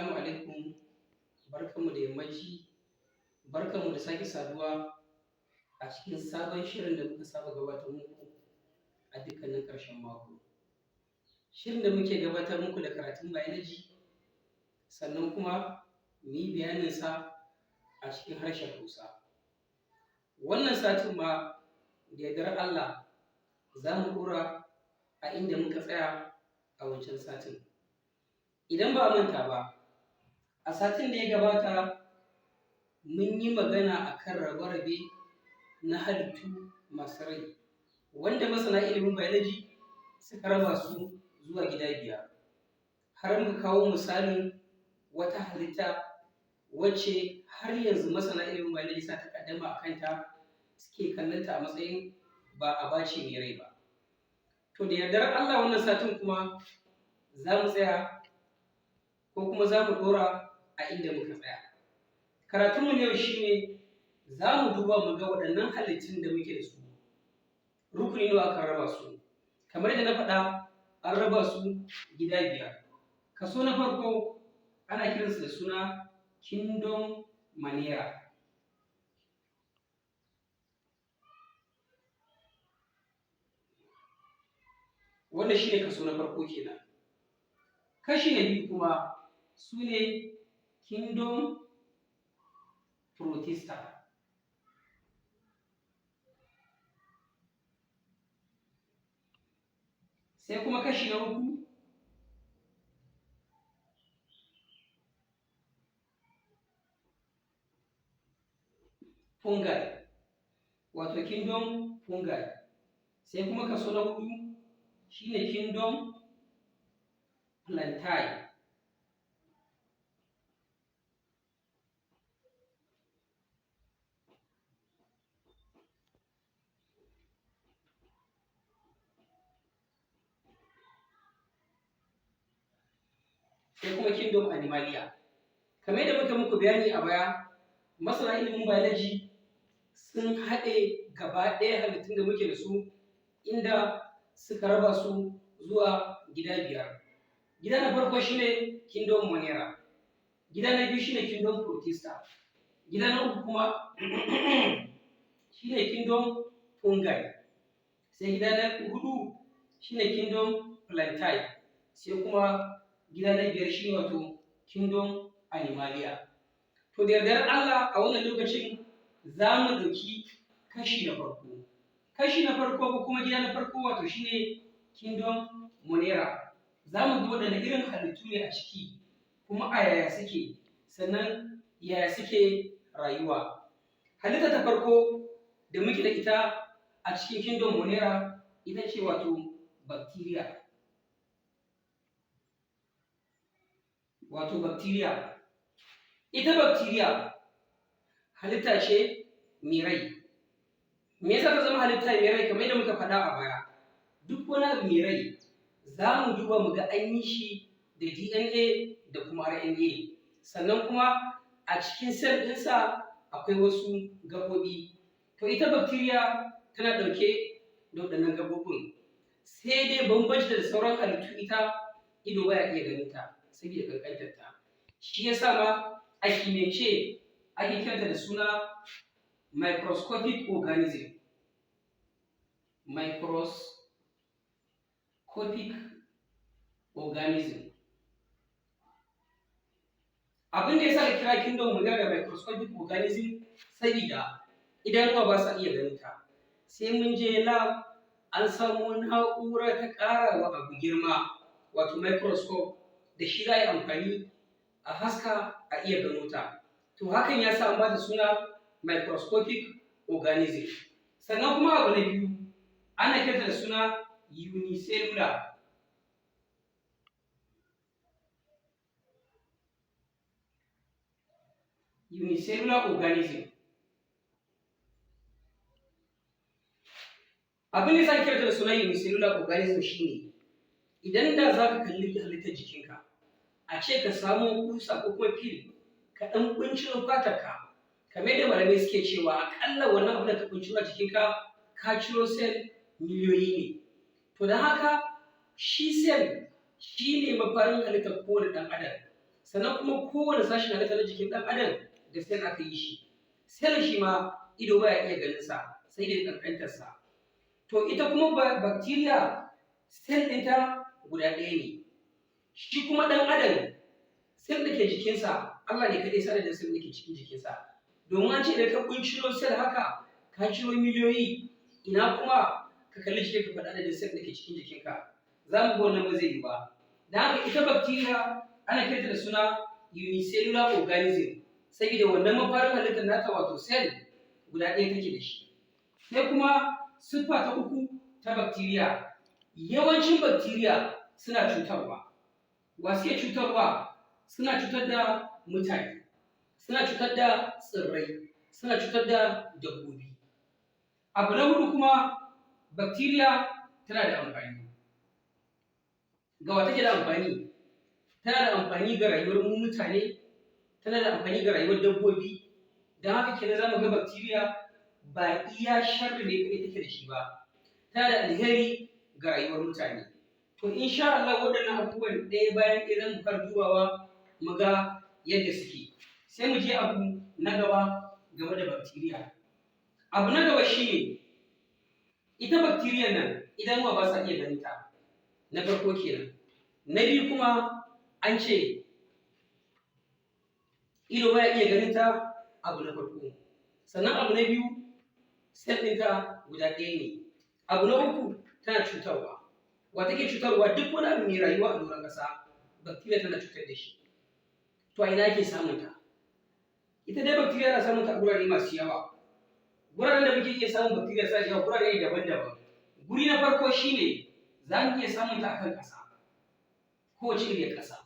Assalamu alaikum, barkanmu da yammaci, barkanmu da sake saduwa a cikin sabon shirin da muka saba gabatar muku a dukkanin ƙarshen mako. Shirin da muke gabatar muku da karatun biology sannan kuma mu yi bayaninsa a cikin harshen Hausa. Wannan satin ma da yardar Allah za mu ɗora a inda muka tsaya a wancan satin. Idan ba a manta ba, a satin da ya gabata mun yi magana akan rabe-rabe na halittu masu rai wanda masana ilimin biology suka raba su zuwa gida biyar, har muka kawo misalin wata halitta wacce har yanzu masana ilimin biology suna takaddama a kanta, suke kallonta a matsayin ba aba ce mai rai ba. To da yardar Allah wannan satin kuma za mu tsaya ko kuma za mu ɗora a inda muka tsaya. Karatunmu yau shi ne za mu duba mu ga waɗannan halittun da muke da su, rukuni nawa aka raba su. Kamar yadda na faɗa, an raba su gida biyar. Kaso na farko ana kiransu da suna kingdom manera. Wannan shi ne kaso na farko kenan. Kashi na biyu kuma su ne kingdom protista. Sai kuma kashi na uku fungi, wato kingdom fungi. Sai kuma kaso na hudu shi ne kingdom plantae. Sai kuma kingdom animalia. Kamar yadda muka muku bayani a baya, masana ilimin biology sun haɗe gaba ɗaya halittun da muke da su inda suka raba su zuwa gida biyar. Gida na farko shi ne kingdom monera, gida na biyu shi ne kingdom protista, gida na uku kuma shi ne kingdom fungi, sai gida na hudu shi ne kingdom plantae, sai kuma gida na biyar shi ne wato kingdom animalia. To da yardar Allah a wannan lokacin za mu ɗauki kashi na farko. Kashi na farko ko kuma gida na farko wato shi ne kingdom monera. Za mu ga waɗanne irin halittu ne a ciki, kuma a yaya suke, sannan yaya suke rayuwa. Halitta ta farko da muke da ita a cikin kingdom monera ita ce wato bacteria. Ita bacteria halitta ce mai rai. Me yasa ta zama halitta mai rai? Kamar yadda muka faɗa a baya, duk wani abu mai rai za mu duba mu ga an yi shi da DNA da kuma RNA, sannan kuma a cikin cell ɗinsa akwai wasu gaɓoɓi. To ita bacteria tana ɗauke da waɗannan gaɓoɓin, sai dai bambanci da sauran halittu ita ido baya iya ganin ta saboda ƙanƙantar ta. Shi yasa ma a kimiyyance ake kiranta da suna microscopic organism. Abin da ya sa da kira kingdom monera da microscopic organism saboda idanuwa ba sa iya ganin ta. Sai mun je lab an samo na'ura ta ƙara wa abu girma, wato microscope, da shi za a yi amfani a haska a iya gano ta. To hakan ya sa an ba ta suna microscopic organism. Sannan kuma abu na biyu ana kiranta da suna unicellular organism. Abin da ya kiranta da suna unicellular organism shine idan da za ka kalli halittar jikinka, a ce ka samo kusa ko kuma fil ka ɗan ƙunciro fatarka, kamar yadda malamai suke cewa aƙalla wannan abu da ka ƙunciro a jikinka ka ciro cell miliyoyi ne. To don haka shi cell shi ne mafarin halittar kowane ɗan adam, sannan kuma kowane sashen halitta na jikin ɗan adam da sel aka yi shi. Sel shi ma ido baya iya ganin sa sai dai ƙanƙantar sa. To ita kuma bacteria sel ɗinta guda ɗaya ne. Shi kuma ɗan adam sel da ke jikinsa Allah ne kaɗai sanar da sel da ke cikin jikinsa. Domin an ce idan ka ƙunciro sel haka ka ciro miliyoyi, ina kuma ka kalli jikin ka faɗa adadin sel da ke cikin jikinka. Za mu ga wannan ba zai yi ba. Da haka ita bacteria ana kiranta da suna unicellular organism saboda wannan mafarin halittar nata wato sel guda ɗaya take da shi. Sai kuma siffa ta uku ta bacteria, yawancin bacteria suna cutarwa. Wa suke cutarwa? Suna cutar da mutane, suna cutar da tsirrai, suna cutar da dabbobi. Abu na hudu kuma bacteria tana da amfani. Ga wa take da amfani? Tana da amfani ga rayuwar mu mutane, tana da amfani ga rayuwar dabbobi. Don haka kenan za mu ga bacteria ba iya sharri ne kaɗai take da shi ba, tana da alheri ga rayuwar mutane. To insha Allah waɗannan abubuwan ɗaya bayan ɗaya zan fara dubawa mu ga yadda suke. Sai mu je abu na gaba game da bacteria. Abu na gaba shine ita bacteria nan idanuwa ba sa iya ganin ta. Na farko kenan. Na biyu kuma an ce ido baya iya ganin ta, abu na farko. Sannan abu na biyu sel ɗinta guda ɗaya ne. Abu na uku tana cutarwa. Wa take cutarwa? Duk wani abu mai rayuwa a doron ƙasa bacteria tana cutar da shi. To a ina ake samun ta? Ita dai bacteria ana samun ta a gurare masu yawa. Guraren da muke iya samun bacteria suna yawa gurare daban-daban. Guri na farko shine za mu iya samun ta akan ƙasa, kowace iriyar ƙasa.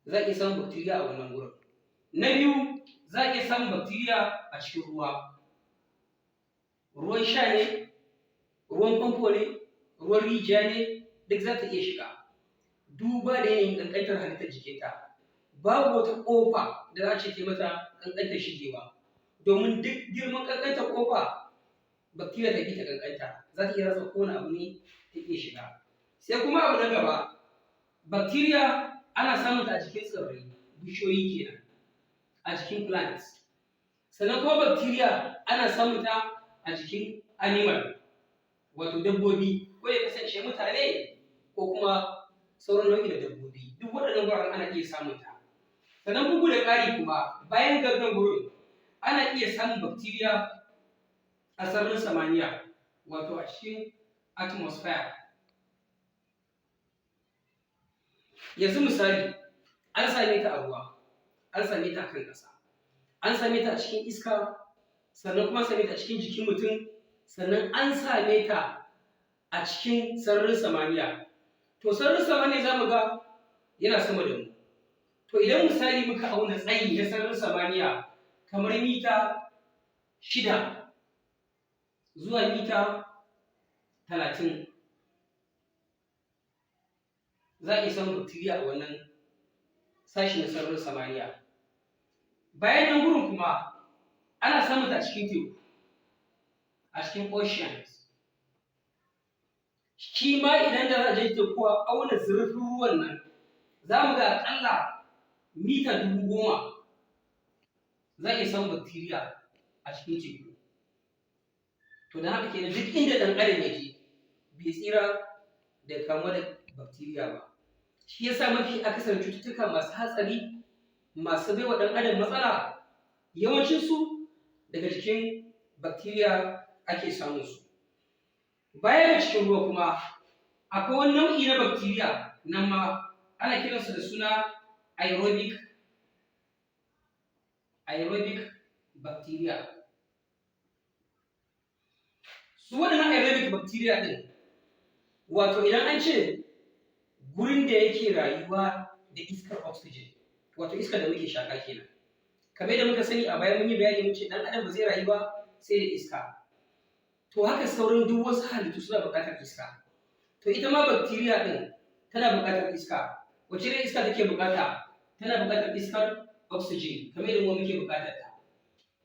Za a iya samun bacteria a wannan gurin. Na biyu za a iya samun bacteria a cikin ruwa. Ruwan sha ne, ruwan famfo ne, ruwan rijiya ne, duk za ta iya shiga. Duba da yanayin ƙanƙantar halittar jikinta. Babu wata ƙofa da za a ce mata ƙanƙantar shigewa. Domin duk girman ƙanƙantar ƙofa, bacteria ta bi ta ƙanƙanta, za ta iya rasa kowane abu ne ta iya shiga. Sai kuma abu na gaba, bacteria ana samun ta a cikin tsirrai, bishiyoyi kenan, a cikin plants. Sannan kuma bacteria ana samun ta a jikin animal, wato dabbobi, ko ya kasance mutane ko kuma sauran nau'i da dabbobi. Duk waɗannan guraren ana iya samun ta. Sannan bugu da ƙari kuma bayan gangan gurin ana iya samun bacteria a sararin samaniya, wato a cikin atmosphere. Yanzu misali, an same ta a ruwa, an same ta a kan ƙasa, an same ta a cikin iska, sannan kuma same ta a cikin jikin mutum, sannan an same ta a cikin sararin samaniya. To sararin samaniya za mu ga yana sama da mu. To idan misali muka auna tsayi na sararin samaniya kamar mita 6 zuwa mita 30, za a iya samun bacteria a wannan sashi na sararin samaniya. Bayan nan gurin kuma ana samun ta a cikin teku, a cikin oceans. Shi ma idan da za a je teku a auna zurfin ruwan nan, za mu ga aƙalla mita 10,000 za a iya samun bacteria a cikin teku. To don haka kenan duk inda ɗan adam ya je bai tsira da kamuwa da bacteria ba. Shi yasa mafi akasarin cututtuka masu hatsari, masu baiwa ɗan adam matsala, yawancinsu daga jikin bacteria ake samun su. Baya da cikin ruwa kuma akwai wani nau'i na bacteria nan ma ana kiransu da suna aerobic bacteria. Su waɗannan aerobic bacteria ɗin, wato idan an ce gurin da yake rayuwa da iskar oxygen, wato iskar da muke shaƙa kenan. Kamar yadda muka sani a baya mun yi bayani mun ce ɗan adam ba zai rayu ba sai da iska. To haka sauran duk wasu halittu suna buƙatar iska. To ita ma bacteria ɗin tana buƙatar iska. Wace irin iska take buƙata? Tana buƙatar iskar oxygen, kamar yadda mu muke buƙatar ta.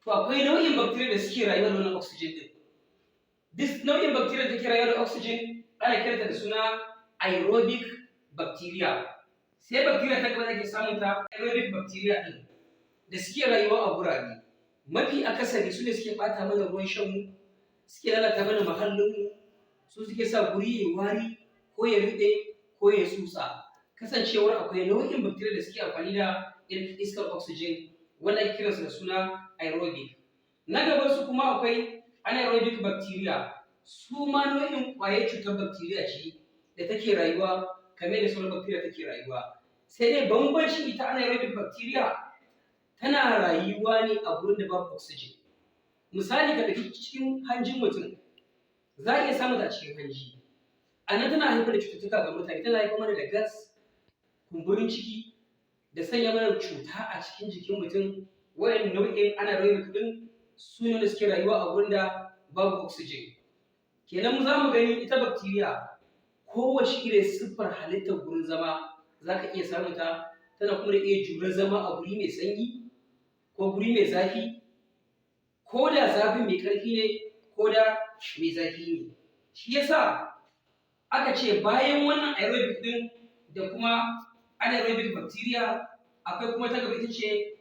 To akwai nau'in bacteria da suke rayuwa da wannan oxygen ɗin. Duk nau'in bacteria da take rayuwa da oxygen ana kiranta da suna aerobic bacteria. sai bacteria ta gaba da ke samun ta aerobic bacteria din da suke rayuwa a gurare mafi akasari su ne suke bata mana ruwan shan mu, suke lalata mana muhallin mu, su suke sa guri ya wari ko ya rube ko ya tsutsa. Kasancewar akwai nau'in bacteria da suke amfani da iskar oxygen wanda ake kiransu da suna aerobic. Na gaban su kuma akwai anaerobic bacteria, su ma nau'in ƙwayar cutar bacteria ce da take rayuwa kamar da sauran bacteria take rayuwa. Sai dai bambanci ita anaerobic bacteria tana rayuwa ne a gurin da babu oxygen. Misali ka ɗauki cikin hanjin mutum, za a iya samun ta a cikin hanji. A nan tana haifar da cututtuka ga mutane, tana haifar mana da gas, kumburin ciki, da sanya mana cuta a cikin jikin mutum. Waɗannan nau'in anaerobic ɗin su ne da suke rayuwa a gurin da babu oxygen. Kenan za mu gani ita bacteria kowace irin siffar halittar gurin zama za ka iya samun ta, tana kuma da iya jurar zama a guri mai sanyi ko guri mai zafi, ko da zafin mai ƙarfi ne ko da mai zafi ne. Shi yasa aka ce bayan wannan aerobic ɗin da kuma anaerobic bacteria akwai kuma ta gaba ita ce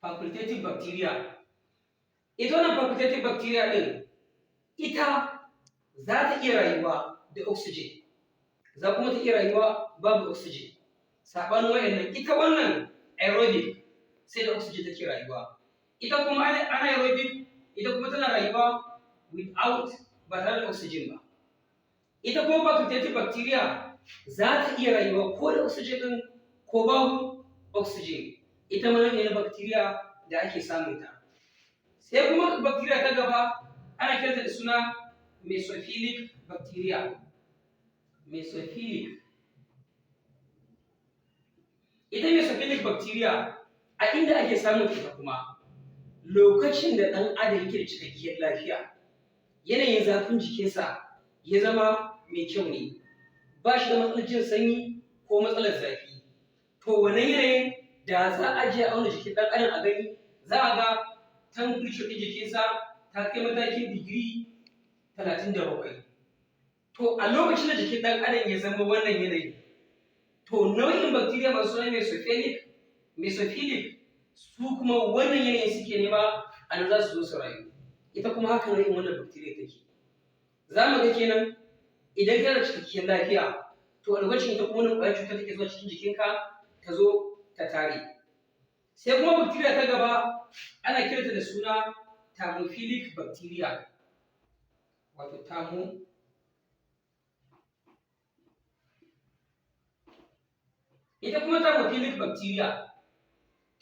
facultative bacteria. Ita wannan facultative bacteria ɗin ita za ta iya rayuwa da oxygen, za kuma ta iya rayuwa babu oxygen. Saɓanin waɗannan, ita wannan aerobic sai da oxygen take rayuwa. Ita kuma anaerobic ita kuma tana rayuwa without, ba tare da oxygen ba. Ita kuma facultative bacteria za ta iya rayuwa ko da oxygen ɗin ko babu oxygen. Ita ma ne na bacteria da ake samun ta. Sai kuma bacteria ta gaba ana kiranta da suna mesophilic bacteria. Mesophilic. Ita mesophilic bacteria a inda ake samun ta kuma lokacin da ɗan adam yake da cikakkiyar lafiya, yanayin zafin jikinsa ya zama mai kyau ne, ba shi da matsalar jin sanyi ko matsalar zafi. To wannan yanayin da za a je a auna jikin ɗan adam a gani, za a ga temperature ɗin jikinsa ta kai matakin digiri 37. To a lokacin da jikin ɗan adam ya zama wannan yanayi, to nau'in bacteria masu suna mesophilic su kuma wannan yanayin suke nema a nan za su zo su rayu. Ita kuma haka nau'in wannan bacteria take. Za mu ga kenan idan kana da cikakkiyar lafiya, to a lokacin ita kuma wannan ƙwayar cutar take zuwa cikin jikinka ta zo ta tare. Sai kuma bacteria ta gaba ana kiranta da suna thermophilic bacteria. Wato ita kuma thermophilic bacteria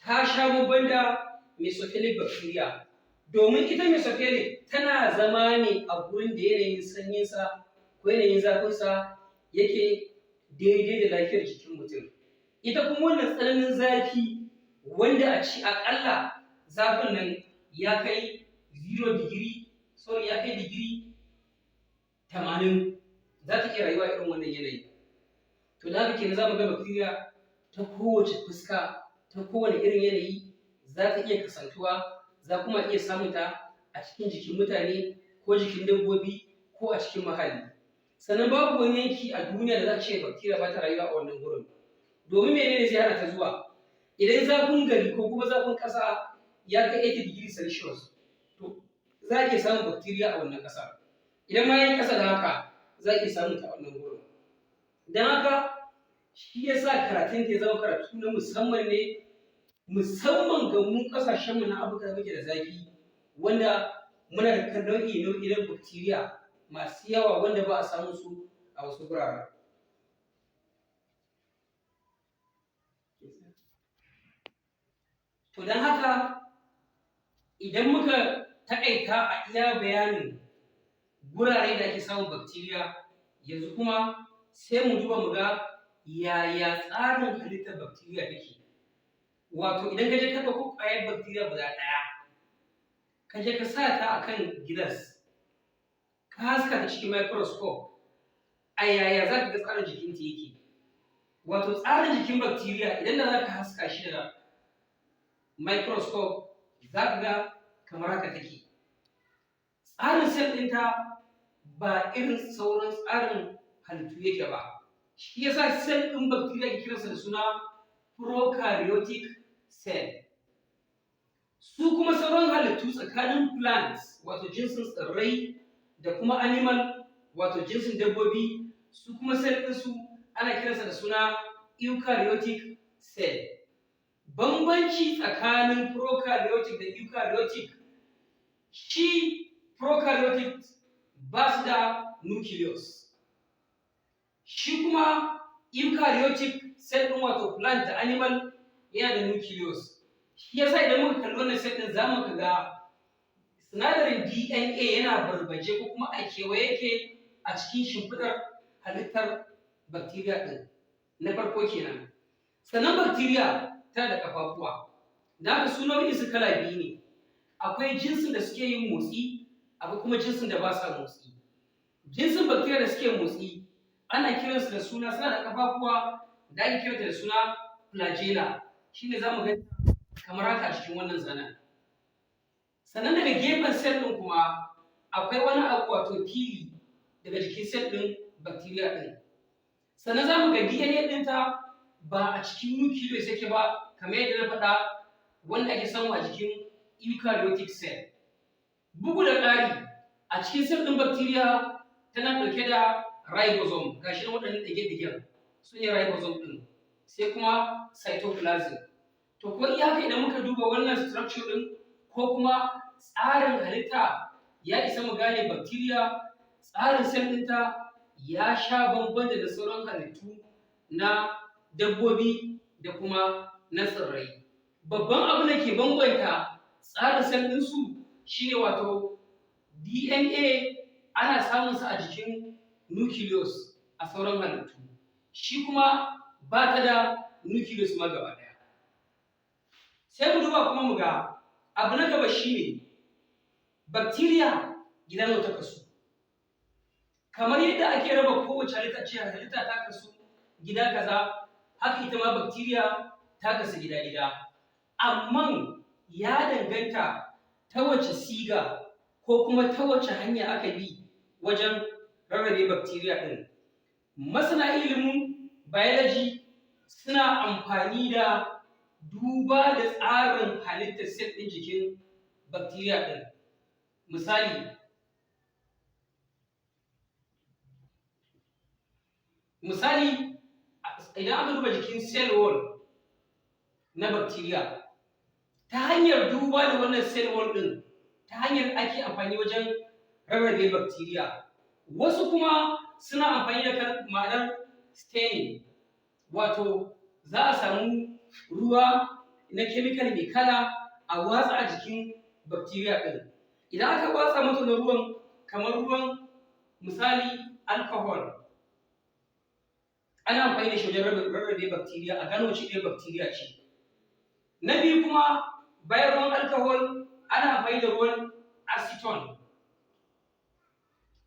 ta sha bamban da mesophilic bacteria, domin ita mesophilic tana zama ne a gurin da yanayin sanyinsa ko yanayin zafinsa yake daidai da lafiyar jikin mutum. Ita kuma wannan tsananin zafi wanda a ci aƙalla zafin nan ya kai digiri 80, za ta iya rayuwa irin wannan yanayi. To da haka kenan za mu ga bacteria ta kowace fuska, ta kowane irin yanayi za ta iya kasantuwa, za kuma iya samun ta a cikin jikin mutane ko jikin dabbobi ko a cikin muhalli. Sannan babu wani yanki a duniya da za a ce bacteria ba ta rayuwa a wannan gurin. Domin menene zai hana ta zuwa? Idan zafin gari ko kuma zafin ƙasa ya kai 80 degrees Celsius, to za a iya samun bacteria a wannan ƙasa. Idan ma ya yi ƙasa da haka, za a iya samun ta a wannan gurin. Don haka shi ya sa karatun ya zama karatu na musamman ne, musamman ga mu ƙasashenmu na Afirka da muke da zafi, wanda muna da nau'i na bacteria masu yawa wanda ba a samun su a wasu guraren. To don haka idan muka taƙaita a iya bayanin gurare da ake samun bacteria, yanzu kuma sai mu duba mu ga yaya tsarin halittar bacteria take. Wato idan ka je ka ɗauko ƙwayar bacteria guda ɗaya, ka je ka sa ta a kan gilas, ka haska ta cikin microscope, a yaya za ka ga tsarin jikinta yake. Wato tsarin jikin bacteria idan da za ka haska shi da microscope, za ka ga kamar haka take. Tsarin cell ɗinta ba irin sauran tsarin halittu yake ba. Shi yasa cell ɗin bacteria ke kiransa da suna prokaryotic cell. Su kuma sauran halittu tsakanin plants wato jinsin tsirrai da kuma animal wato jinsin dabbobi, su kuma cell ɗinsu ana kiransa da suna eukaryotic cell. Bambanci tsakanin prokaryotic da eukaryotic, shi prokaryotic ba su da nucleus, shi kuma eukaryotic cell ɗin wato plant da animal yana da nucleus. Shi yasa idan muka kalli wannan cell ɗin za mu ga sinadarin DNA yana barbaje ko kuma a kewaye yake a cikin shimfiɗar halittar bacteria ɗin. Na farko kenan. Sannan bacteria tana da ƙafafuwa. Da haka su nau'insu kala biyu ne. Akwai jinsin da suke yin motsi, akwai kuma jinsin da ba sa motsi. Jinsin bacteria da suke motsi ana kiransu da suna da ƙafafuwa da ake kiranta da suna flagella. Shi ne za mu ga kamar haka a cikin wannan zanen. Sannan daga gefen cell ɗin kuma akwai wani abu wato fili daga jikin cell ɗin bacteria ɗin. Sannan za mu ga DNA ɗinta ba a cikin nucleus yake ba kamar yadda na faɗa wanda ake samu a jikin eukaryotic cell. Bugu da ƙari a cikin cell ɗin bacteria tana ɗauke da ribosome, gashi na waɗannan ɗage-ɗagen su ne ribosome ɗin, sai kuma cytoplasm. To ko iya haka idan muka duba wannan structure ɗin ko kuma tsarin halitta ya isa mu gane bacteria tsarin cell ɗinta ya sha bamban da sauran halittu na dabbobi da kuma na tsirrai. Babban abu da ke bambanta tsarin cell ɗinsu shine wato DNA ana samunsa a jikin nucleus a sauran halittu, shi kuma ba ta da nucleus ma gaba ɗaya. Sai mu duba kuma mu ga abu na gaba shine bacteria gida nawa ta kasu. Kamar yadda ake raba kowace halitta ce halitta ta kasu gida kaza, haka ita ma bacteria ta kasu gida-gida. Amma ya danganta ta wace siga ko kuma ta wace hanya aka bi wajen rarrabe bacteria ɗin. Masana ilimin biology suna amfani da duba da tsarin halittar cell ɗin jikin bacteria ɗin. Misali idan aka duba jikin cell wall na bacteria, ta hanyar duba da wannan cell wall ɗin ta hanyar ake amfani wajen rarrabe bacteria. Wasu kuma suna amfani da ma'anar staining, wato za a samu ruwa na chemical mai kala a watsa a jikin bacteria ɗin. Idan aka watsa mata da ruwan kamar ruwan misali alcohol, ana amfani da shi wajen rarrabe bacteria a gano wace irin bacteria ce. Na biyu kuma bayan ruwan alcohol ana amfani da ruwan acetone,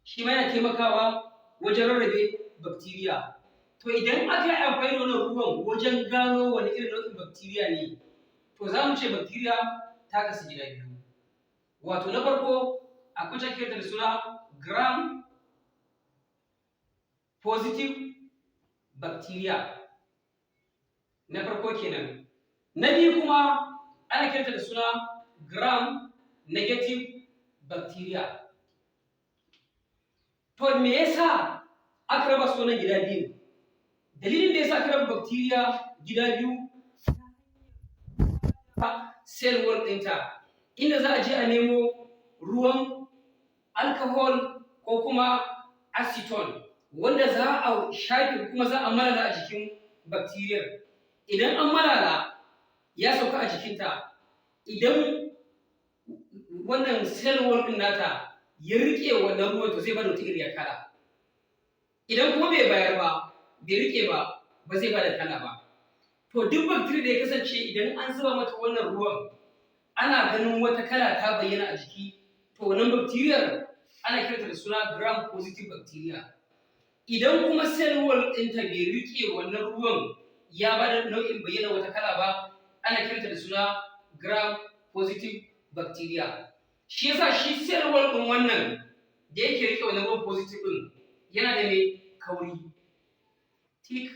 shi ma yana taimakawa wajen rarrabe bacteria. To idan aka yi amfani da wannan ruwan wajen gano wani irin nau'in bacteria ne, to za mu ce bacteria ta kasu gida biyu. Wato na farko akwai ta kiranta da suna gram positive bacteria, na farko kenan. Na biyu kuma ana kiranta da suna gram negative bacteria. To me yasa aka raba su wannan gida biyu? Dalilin da yasa aka raba bacteria gida biyu cell wall ɗinta, inda za a je a nemo ruwan alcohol ko kuma acetone wanda za a shafe kuma za a malala a jikin bacteria. Idan an malala ya sauka a jikinta, idan wannan cell wall ɗin nata ya riƙe wannan ruwan to zai bada wata iriyar kala. Idan kuma bai bayar ba, bai riƙe ba, ba zai bada kala ba. To duk bacteria da ya kasance idan an zuba mata wannan ruwan ana ganin wata kala ta bayyana a jiki, to wannan bacteria ana kiranta da suna gram positive bacteria. Idan kuma cell wall ɗinta bai riƙe wannan ruwan ya bada nau'in bayyana wata kala ba, ana kiranta da suna gram positive bacteria. Shi yasa shi cell wall ɗin wannan da yake riƙe wannan ruwan positive ɗin yana da mai kauri tik